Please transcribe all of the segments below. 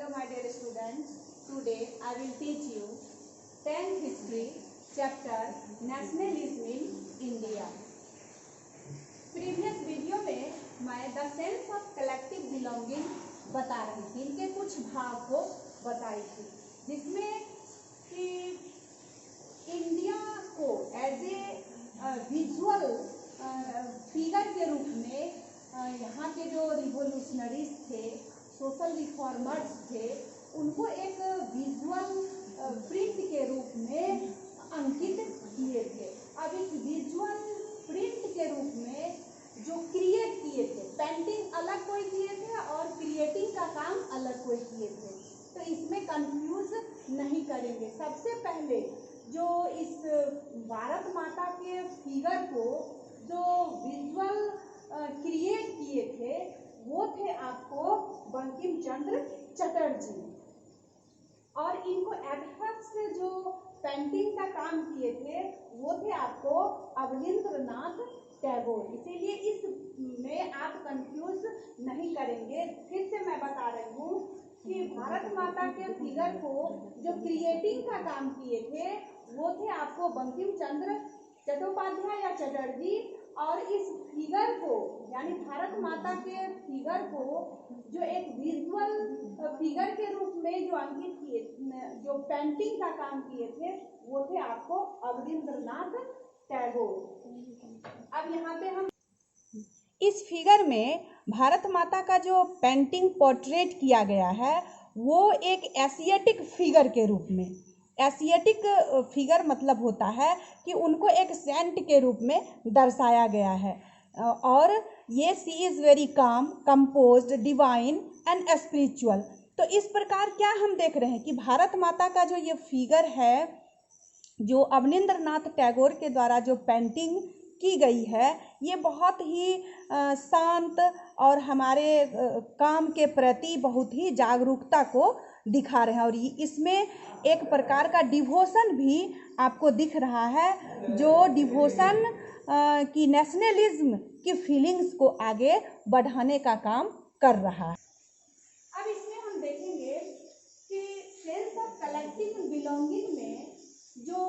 Hello my dear students, today I will teach you 10th history chapter Nationalism in India. Previous video में मैं the sense of collective belonging बता रही थी, इनके कुछ भाव को बताई थी, जिसमें कि इंडिया को एज ए विजुअल फिगर के रूप में यहाँ के जो रिवोल्यूशनरीज थे, सोशल रिफॉर्मर्स थे, उनको एक विजुअल प्रिंट के रूप में अंकित किए थे। अब इस विजुअल प्रिंट के रूप में जो क्रिएट किए थे, पेंटिंग अलग कोई किए थे और क्रिएटिंग का काम अलग कोई किए थे, तो इसमें कंफ्यूज नहीं करेंगे। सबसे पहले जो इस भारत माता के फिगर को जो विजुअल क्रिएट किए थे वो थे आपको बंकिम चंद्र चटर्जी, और इनको एडफर्स्ट जो पेंटिंग का काम किए थे वो थे आपको अवनींद्रनाथ टैगोर। इसीलिए इसमें आप कंफ्यूज नहीं करेंगे। फिर से मैं बता रही हूँ कि भारत माता के फिगर को जो क्रिएटिंग का काम किए थे वो थे आपको बंकिम चंद्र चट्टोपाध्याय या चटर्जी, और इस फिगर को यानी भारत माता के फिगर को जो एक विजुअल फिगर के रूप में जो अंकित किए, जो पेंटिंग का काम किए थे वो थे आपको अवनींद्रनाथ टैगोर। अब यहाँ पे हम इस फिगर में भारत माता का जो पेंटिंग पोर्ट्रेट किया गया है वो एक एशियाटिक फिगर के रूप में, एशियाटिक फिगर मतलब होता है कि उनको एक सेंट के रूप में दर्शाया गया है, और ये sea is very calm, composed, divine and spiritual. तो इस प्रकार क्या हम देख रहे हैं कि भारत माता का जो ये फिगर है, जो अवनींद्रनाथ टैगोर के द्वारा जो पेंटिंग की गई है, ये बहुत ही शांत और हमारे काम के प्रति बहुत ही जागरूकता को दिखा रहे हैं, और इसमें एक प्रकार का डिवोशन भी आपको दिख रहा है, जो डिवोशन की नेशनलिज्म की फीलिंग्स को आगे बढ़ाने का काम कर रहा है। अब इसमें हम देखेंगे कि सेंस ऑफ कलेक्टिव बिलोंगिंग में जो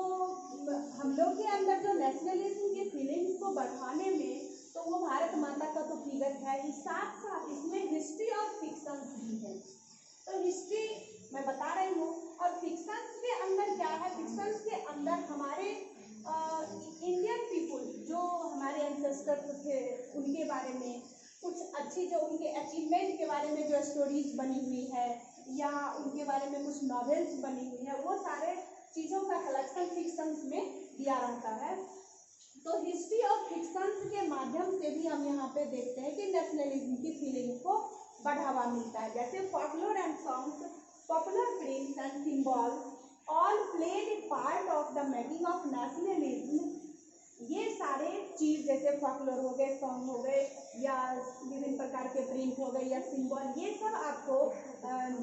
हम लोग के अंदर जो नेशनलिज्म की फीलिंग्स को बढ़ाने में, तो वो भारत माता का तो फिगर है ही, साथ साथ इसमें हिस्ट्री और फिक्शन भी है। तो हिस्ट्री मैं बता रही हूँ, और फिक्शंस के अंदर क्या है, फिक्शंस के अंदर हमारे इंडियन पीपुल जो हमारे एंसेस्टर्स थे उनके बारे में कुछ अच्छी जो उनके अचीवमेंट के बारे में जो स्टोरीज बनी हुई है, या उनके बारे में कुछ नॉवेल्स बनी हुई है, वो सारे चीज़ों का कलेक्शन फिक्शंस में दिया रहता है। तो हिस्ट्री और फिक्शंस के माध्यम से भी हम यहाँ पे देखते हैं कि नेशनलिज्म की फीलिंग्स को बढ़ावा मिलता है। जैसे folklore and songs, popular prints and symbols all played a part of the making of nationalism. ये सारे चीज़ जैसे फॉकलोर हो गए, सॉन्ग हो गए, या विभिन्न प्रकार के प्रिंट हो गए या सिंबल, ये सब आपको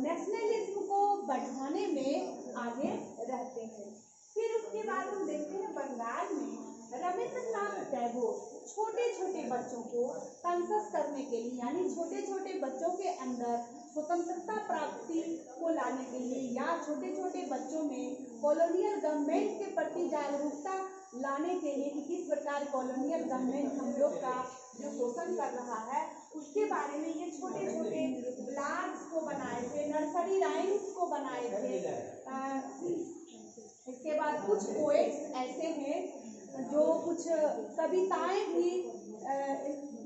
नेशनलिज्म को बढ़ाने में आगे रहते हैं। फिर उसके बाद हम देखते हैं बंगाल में रविंद्रनाथ टैगोर छोटे छोटे बच्चों को कॉन्शस करने के लिए, यानी छोटे छोटे बच्चों के अंदर स्वतंत्रता प्राप्ति को लाने के लिए, या छोटे छोटे बच्चों में कॉलोनियल गवर्नमेंट के प्रति जागरूकता लाने के लिए कि किस प्रकार कॉलोनियल गवर्नमेंट हम लोग का जो शोषण कर रहा है उसके बारे में ये छोटे छोटे ब्लॉग्स को बनाए थे, नर्सरी राइम्स को बनाए थे। इसके बाद कुछ पोएट्स ऐसे हैं जो कुछ कविताएं भी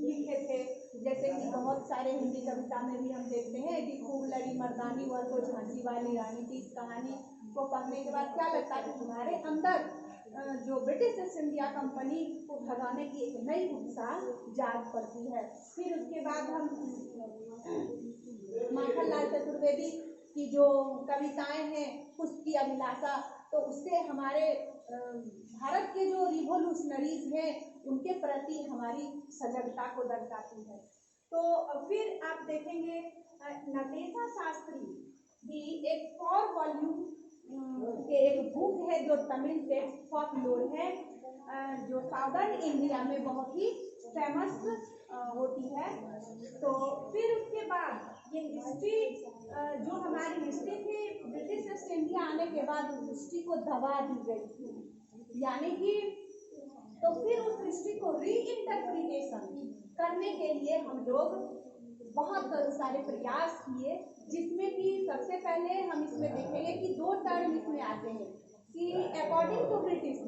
लिखे थे, जैसे कि बहुत सारे हिंदी कविता में भी हम देखते हैं कि खूब लड़ी मर्दानी वर को झांसी वाली रानी की। इस कहानी को पढ़ने के बाद क्या लगता है कि हमारे अंदर जो ब्रिटिश ईस्ट इंडिया कंपनी को भगाने की एक नई उत्साह जाग पड़ती है। फिर उसके बाद हम माखनलाल चतुर्वेदी की जो कविताएं हैं, उसकी अभिलाषा, तो उससे हमारे भारत के जो रिवोल्यूशनरीज हैं उनके प्रति हमारी सजगता को दर्शाती है। तो फिर आप देखेंगे नटेशा शास्त्री भी एक 4 वॉल्यूम के एक बुक है जो तमिल टेक्स्ट फॉकलोर है, जो साउदर्न इंडिया में बहुत ही फेमस होती है। तो फिर उसके बाद ये हिस्ट्री जो हमारी हिस्ट्री थी, ब्रिटिश ईस्ट इंडिया आने के बाद उस हिस्ट्री को दबा दी गई थी, यानी कि तो फिर उस हिस्ट्री को रीइंटरप्रिटेशन करने के लिए हम लोग बहुत सारे प्रयास किए, जिसमें कि सबसे पहले हम इसमें देखेंगे कि दो टर्म इसमें आते हैं कि अकॉर्डिंग टू ब्रिटिश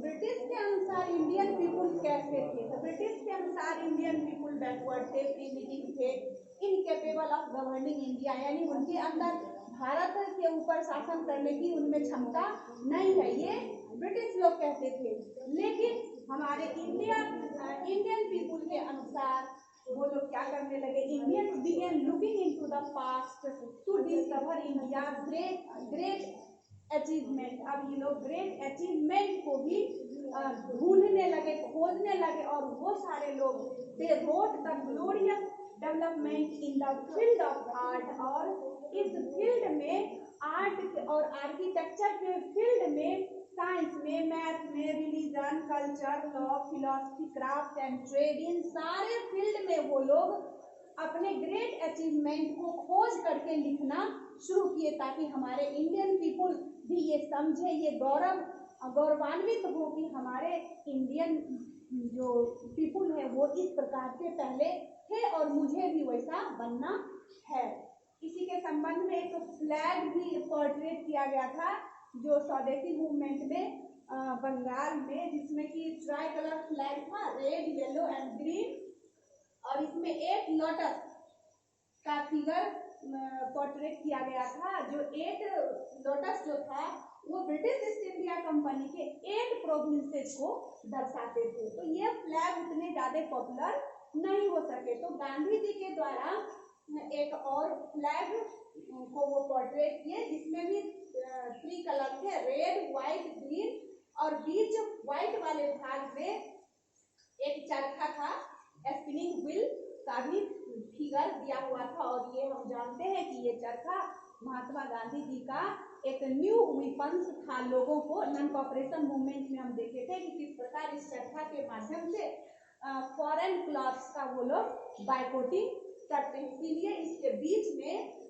के अनुसार इंडियन पीपुल कैसे थे। तो ब्रिटिश के अनुसार इंडियन पीपुल बैकवर्ड थे, प्रिमिटिव थे, इनकेपेबल ऑफ गवर्निंग इंडिया, यानी उनके अंदर भारत के ऊपर शासन करने की उनमें क्षमता नहीं है, ये ब्रिटिश लोग कहते थे। लेकिन हमारे इंडियन पीपुल के अनुसार वो लोग क्या करने लगे, Indians begin looking into the past to discover India great achievement. अब ये लोग ग्रेट अचीवमेंट को भी ढूंढने लगे, खोजने लगे, और वो सारे लोग they wrote the glorious development in the field of art, और इस फील्ड में आर्ट और आर्किटेक्चर के फील्ड में, साइंस में, मैथ में, religion, culture, law, philosophy, craft and trade, इन सारे फील्ड में वो लोग अपने ग्रेट अचीवमेंट को खोज करके लिखना शुरू किए, ताकि हमारे इंडियन पीपुल भी ये समझे, ये गौरवान्वित हो कि हमारे इंडियन जो पीपुल है वो इस प्रकार के पहले थे और मुझे भी वैसा बनना है। इसी के संबंध में एक फ्लैग भी पोर्ट्रेट किया गया था जो स्वदेशी मूवमेंट में बंगाल में, जिसमें कि ट्राई कलर फ्लैग था, रेड, येलो एंड ग्रीन, और इसमें एक लोटस का फिगर पोर्ट्रेट किया गया था। जो एक लोटस जो था वो ब्रिटिश ईस्ट इंडिया कंपनी के 8 प्रोविंसेस को दर्शाते थे। तो ये फ्लैग उतने ज्यादा पॉपुलर नहीं हो सके, तो गांधी जी के द्वारा एक और फ्लैग को वो पोर्ट्रेट किए, जिसमें भी 3 कलर थे, रेड, व्हाइट, ग्रीन, और बीच व्हाइट वाले भाग में एक चरखा था, स्पिनिंग व्हील का भी फिगर दिया हुआ था। और ये हम जानते हैं कि ये चरखा महात्मा गांधी जी का एक न्यू वेपन्स था लोगों को। नॉन कॉपरेशन मूवमेंट में हम देखे थे कि किस प्रकार इस चरखा के माध्यम से फॉरेन क्लॉथ्स का वो लोग बायकॉटिंग करते हैं। इसीलिए इसके बीच में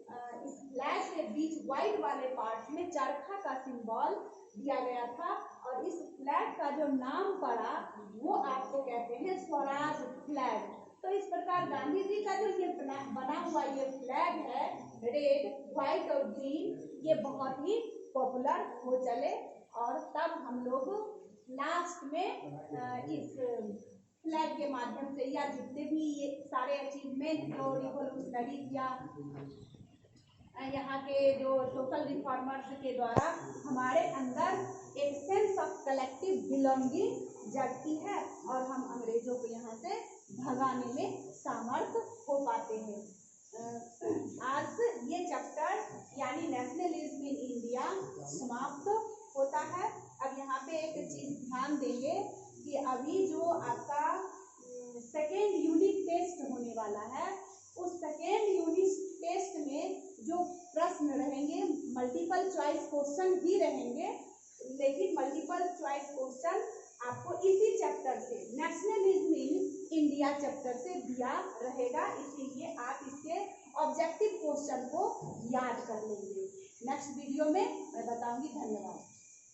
इस फ्लैग के बीच व्हाइट वाले पार्ट में चरखा का सिंबल दिया गया था, और इस फ्लैग का जो नाम पड़ा वो आपको कहते हैं स्वराज फ्लैग। तो इस प्रकार गांधी जी का जो ये बना हुआ ये फ्लैग है, रेड, व्हाइट और ग्रीन, ये बहुत ही पॉपुलर हो चले, और तब हम लोग लास्ट में इस फ्लैग के माध्यम से, या जितने भी ये सारे अचीवमेंट जो रिवोल्यूशनरीज या यहाँ के जो सोशल रिफॉर्मर्स के द्वारा हमारे अंदर एक सेंस ऑफ कलेक्टिव बिलोंगिंग जगती है, और हम अंग्रेजों को यहाँ से भगाने में सामर्थ हो पाते हैं। आज ये चैप्टर यानी नेशनलिज्म इन इंडिया समाप्त होता है। अब यहाँ पे एक चीज ध्यान देंगे कि अभी जो आपका सेकेंड यूनिट टेस्ट होने वाला है, उस सेकेंड यूनिट टेस्ट में जो प्रश्न रहेंगे मल्टीपल चॉइस क्वेश्चन ही रहेंगे, लेकिन मल्टीपल चॉइस क्वेश्चन आपको इसी चैप्टर से, नेशनलिज्म इन इंडिया चैप्टर से दिया रहेगा। इसीलिए आप इसके ऑब्जेक्टिव क्वेश्चन को याद कर लेंगे। नेक्स्ट वीडियो में मैं बताऊंगी। धन्यवाद।